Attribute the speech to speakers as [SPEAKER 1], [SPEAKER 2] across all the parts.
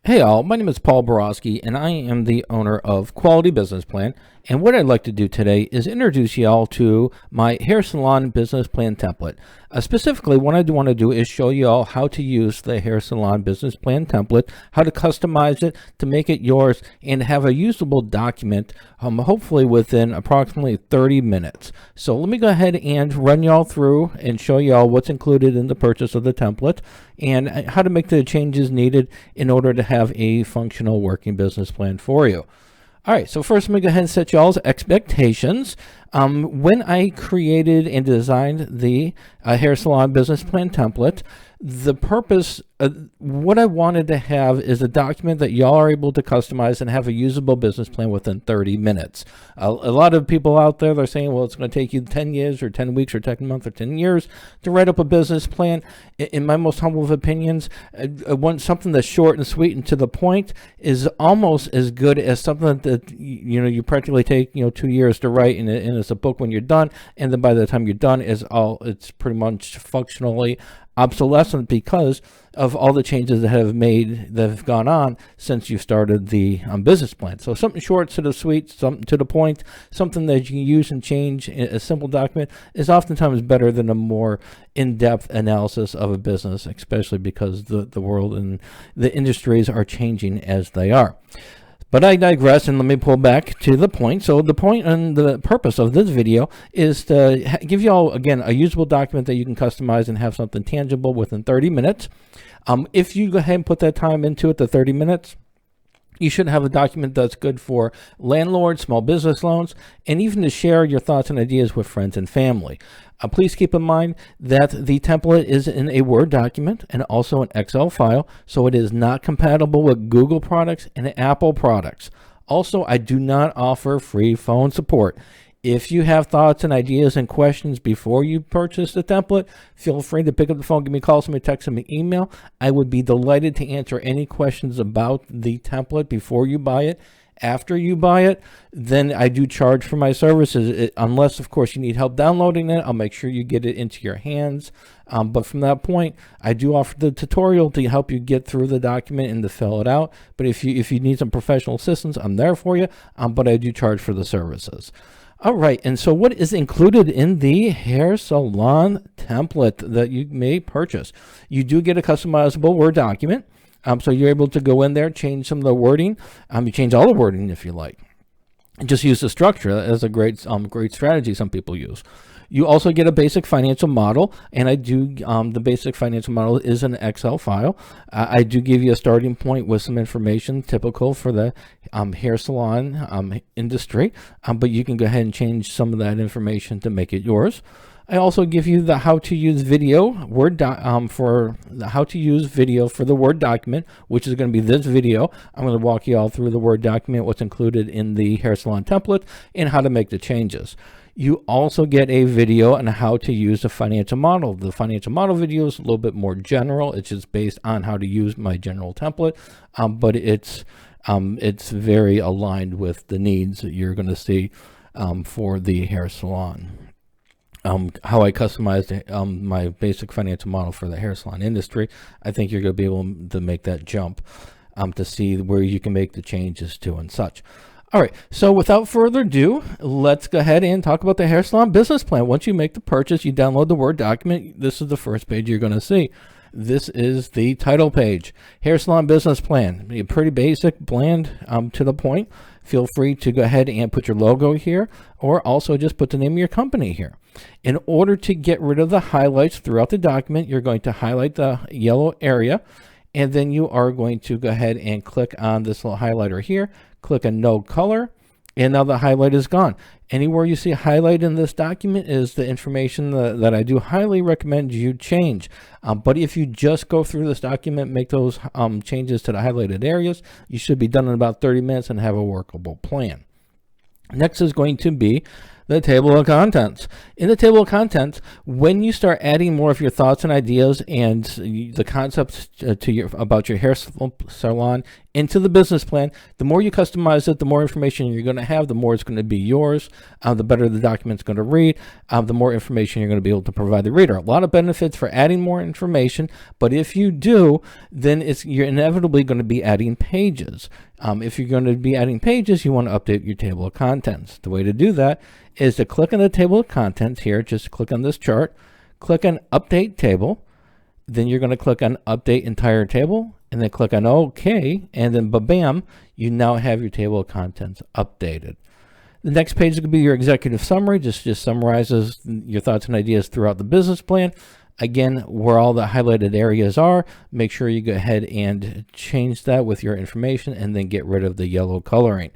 [SPEAKER 1] Hey all, my name is Paul Borosky and I am the owner of Quality Business Plan. And what I'd like to do today is introduce y'all to my hair salon business plan template. Specifically, what I want to do is show you all how to use the hair salon business plan template, how to customize it to make it yours and have a usable document, hopefully within approximately 30 minutes. So let me go ahead and run y'all through and show y'all what's included in the purchase of the template and how to make the changes needed in order to have a functional working business plan for you. All right, so first let me go ahead and set y'all's expectations. When I created and designed the hair salon business plan template, the purpose, what I wanted to have is a document that y'all are able to customize and have a usable business plan within 30 minutes. A lot of people out there, they're saying, well, it's going to take you 10 years or 10 weeks or 10 months or 10 years to write up a business plan. In my most humble of opinions, I want something that's short and sweet and to the point is almost as good as something that, you practically take, 2 years to write and it's a book when you're done. And then by the time you're done, it's pretty much functionally obsolescent because of all the changes that have gone on since you started the business plan. So something short, to the sweet, something to the point, something that you can use and change in a simple document is oftentimes better than a more in-depth analysis of a business, especially because the world and the industries are changing as they are. But I digress, and let me pull back to the point. So the point and the purpose of this video is to give you all, again, a usable document that you can customize and have something tangible within 30 minutes. If you go ahead and put that time into it, the 30 minutes, you should have a document that's good for landlords, small business loans, and even to share your thoughts and ideas with friends and family. Please keep in mind that the template is in a Word document and also an Excel file, so it is not compatible with Google products and Apple products. Also, I do not offer free phone support. If you have thoughts and ideas and questions before you purchase the template, feel free to pick up the phone, give me a call, send me a text, send me an email. I would be delighted to answer any questions about the template before you buy it. After you buy it, then I do charge for my services, unless, of course, you need help downloading it. I'll make sure you get it into your hands. But from that point, I do offer the tutorial to help you get through the document and to fill it out. But if you need some professional assistance, I'm there for you. But I do charge for the services. All right, and so what is included in the hair salon template that you may purchase? You do get a customizable Word document. So you're able to go in there, change some of the wording. You change all the wording if you like. And just use the structure as a great strategy some people use. You also get a basic financial model, and I do, the basic financial model is an Excel file. I do give you a starting point with some information typical for the hair salon industry, but you can go ahead and change some of that information to make it yours. I also give you the how to use video for the how to use video for the Word document, which is going to be this video. I'm going to walk you all through the Word document, what's included in the hair salon template, and how to make the changes. You also get a video on how to use the financial model. The financial model video is a little bit more general. It's just based on how to use my general template, but it's very aligned with the needs that you're going to see for the hair salon. How I customized my basic financial model for the hair salon industry. I think you're going to be able to make that jump to see where you can make the changes to and such. All right, so without further ado, let's go ahead and talk about the hair salon business plan. Once you make the purchase, you download the Word document. This is the first page you're going to see. This is the title page, Hair Salon Business Plan. A pretty basic, bland, to the point. Feel free to go ahead and put your logo here, or also just put the name of your company here. In order to get rid of the highlights throughout the document, you're going to highlight the yellow area, and then you are going to go ahead and click on this little highlighter here, click on No Color, and now the highlight is gone. Anywhere you see a highlight in this document is the information that I do highly recommend you change. But if you just go through this document, make those changes to the highlighted areas, you should be done in about 30 minutes and have a workable plan. Next is going to be The table of contents. In the table of contents, when you start adding more of your thoughts and ideas and the concepts about your hair salon into the business plan, the more you customize it, the more information you're going to have, the more it's going to be yours, the better the document's going to read, the more information you're going to be able to provide the reader. A lot of benefits for adding more information, but if you do, then you're inevitably going to be adding pages. If you're going to be adding pages, you want to update your table of contents. The way to do that is to click on the table of contents here. Just click on this chart, click on Update Table. Then you're going to click on Update Entire Table, and then click on OK, and then bam, you now have your table of contents updated. The next page is going to be your executive summary. Just summarizes your thoughts and ideas throughout the business plan. Again, where all the highlighted areas are, make sure you go ahead and change that with your information and then get rid of the yellow coloring.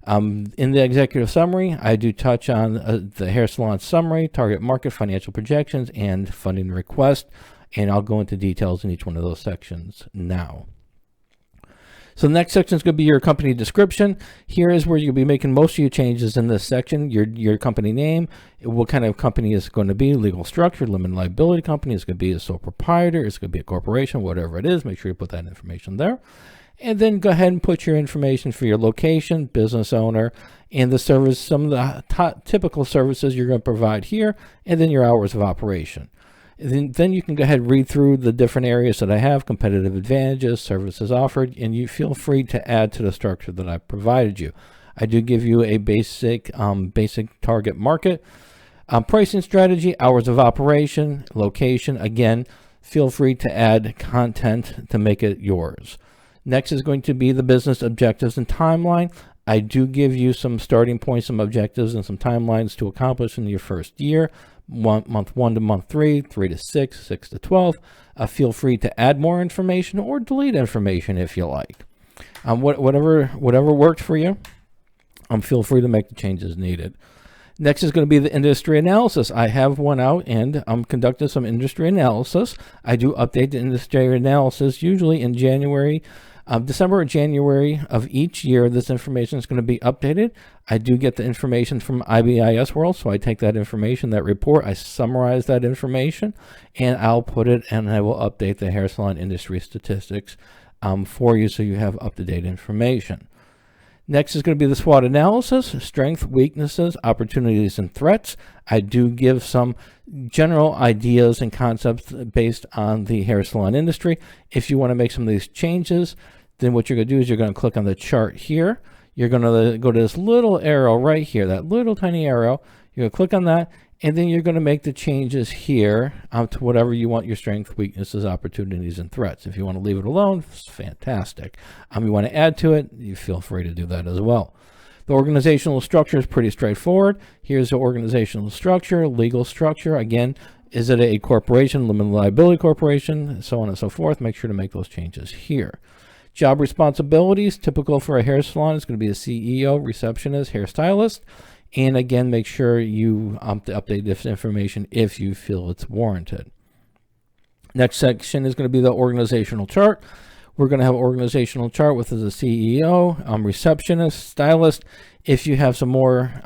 [SPEAKER 1] In the executive summary, I do touch on the hair salon summary, target market, financial projections, and funding request, and I'll go into details in each one of those sections now. So the next section is going to be your company description. Here is where you'll be making most of your changes in this section. Your company name, what kind of company is going to be, legal structure, limited liability company, is going to be a sole proprietor, it's going to be a corporation, whatever it is. Make sure you put that information there. And then go ahead and put your information for your location, business owner, and the service, some of the typical services you're going to provide here, and then your hours of operation. Then you can go ahead and read through the different areas that I have, competitive advantages, services offered, and you feel free to add to the structure that I provided you. I do give you a basic target market, pricing strategy, hours of operation, location. Again, feel free to add content to make it yours. Next is going to be the business objectives and timeline. I do give you some starting points, some objectives, and some timelines to accomplish in your first year. Month 1 to month 3, 3 to 6, 6 to 12. Feel free to add more information or delete information if you like. Whatever worked for you, feel free to make the changes needed. Next is going to be the industry analysis. I have one out and I'm conducting some industry analysis. I do update the industry analysis usually in December or January of each year. This information is going to be updated. I do get the information from IBIS World, so I take that information, that report, I summarize that information, and I'll put it and I will update the hair salon industry statistics for you so you have up-to-date information. Next is going to be the SWOT analysis, strengths, weaknesses, opportunities, and threats. I do give some general ideas and concepts based on the hair salon industry. If you want to make some of these changes, then what you're going to do is you're going to click on the chart here. You're going to go to this little arrow right here, that little tiny arrow. You're going to click on that, and then you're going to make the changes here to whatever you want your strengths, weaknesses, opportunities, and threats. If you want to leave it alone, it's fantastic. You want to add to it, you feel free to do that as well. The organizational structure is pretty straightforward. Here's the organizational structure, legal structure. Again, is it a corporation, limited liability corporation, so on and so forth. Make sure to make those changes here. Job responsibilities, typical for a hair salon, is going to be the CEO, receptionist, hairstylist. And again, make sure you update this information if you feel it's warranted. Next section is going to be the organizational chart. We're going to have an organizational chart with the CEO, receptionist, stylist. If you have some more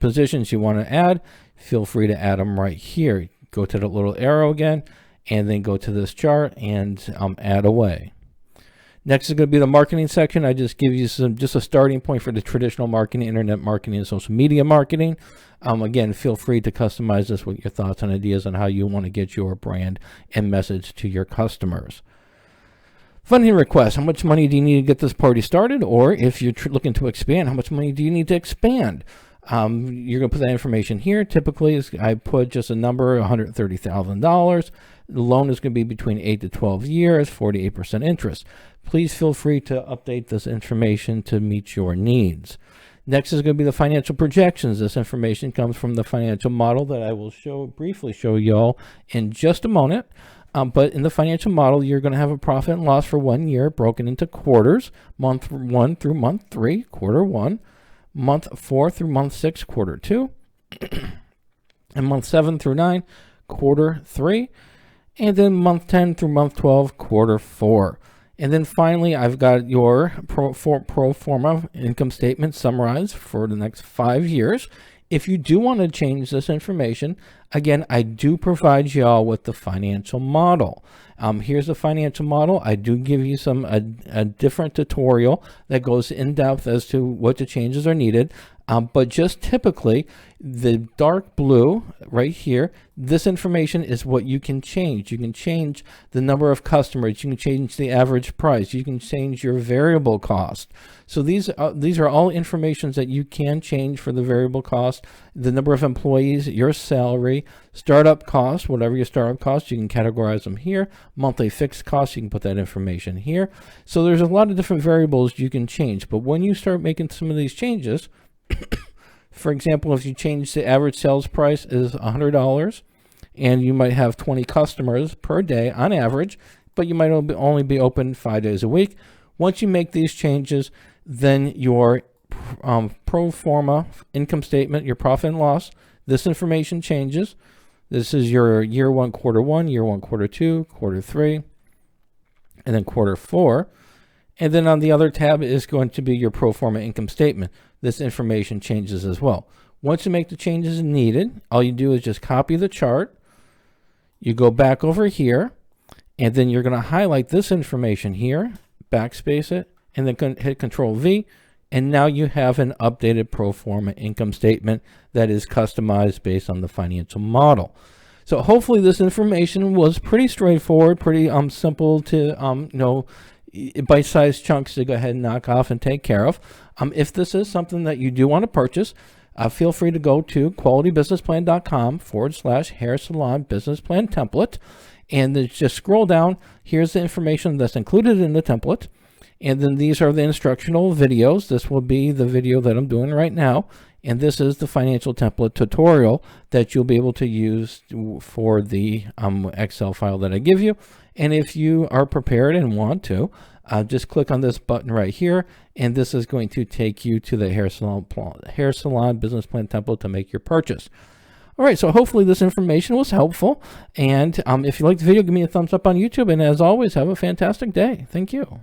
[SPEAKER 1] positions you want to add, feel free to add them right here. Go to the little arrow again, and then go to this chart and add away. Next is going to be the marketing section. I just give you just a starting point for the traditional marketing, internet marketing, and social media marketing. Again, feel free to customize this with your thoughts and ideas on how you want to get your brand and message to your customers. Funding request. How much money do you need to get this party started? Or if you're looking to expand, how much money do you need to expand? You're going to put that information here. Typically, I put just a number, $130,000. The loan is going to be between 8 to 12 years, 48% interest. Please feel free to update this information to meet your needs. Next is going to be the financial projections. This information comes from the financial model that I will briefly show y'all in just a moment. But in the financial model, you're going to have a profit and loss for 1 year broken into quarters, month 1 through month 3, quarter 1, month 4 through month 6, quarter 2, and month 7 through 9, quarter 3, and then month 10 through month 12, quarter 4. And then finally, I've got your pro forma income statement summarized for the next 5 years. If you do want to change this information, again, I do provide y'all with the financial model. Here's the financial model. I do give you a different tutorial that goes in depth as to what the changes are needed. But just typically, the dark blue right here, this information is what you can change. You can change the number of customers. You can change the average price. You can change your variable cost. So these are all informations that you can change for the variable cost, the number of employees, your salary, startup costs, whatever your startup costs, you can categorize them here. Monthly fixed costs, you can put that information here. So there's a lot of different variables you can change. But when you start making some of these changes, for example, if you change the average sales price is $100 and you might have 20 customers per day on average, but you might only be open 5 days a week. Once you make these changes, then your pro forma income statement, your profit and loss, this information changes. This is your year one, quarter 2, quarter 3, and then quarter 4. And then on the other tab is going to be your pro forma income statement. This information changes as well. Once you make the changes needed, all you do is just copy the chart. You go back over here, and then you're going to highlight this information here, backspace it, and then hit Control V. And now you have an updated pro forma income statement that is customized based on the financial model. So hopefully this information was pretty straightforward, pretty simple to bite-sized chunks to go ahead and knock off and take care of. If this is something that you do want to purchase, feel free to go to qualitybusinessplan.com/hair salon business plan template, and then just scroll down. Here's the information that's included in the template, and then these are the instructional videos. This will be the video that I'm doing right now, and this is the financial template tutorial that you'll be able to use for the Excel file that I give you. And if you are prepared and want to, just click on this button right here, and this is going to take you to the Hair Salon Business Plan template to make your purchase. All right, so hopefully this information was helpful. And if you liked the video, give me a thumbs up on YouTube. And as always, have a fantastic day. Thank you.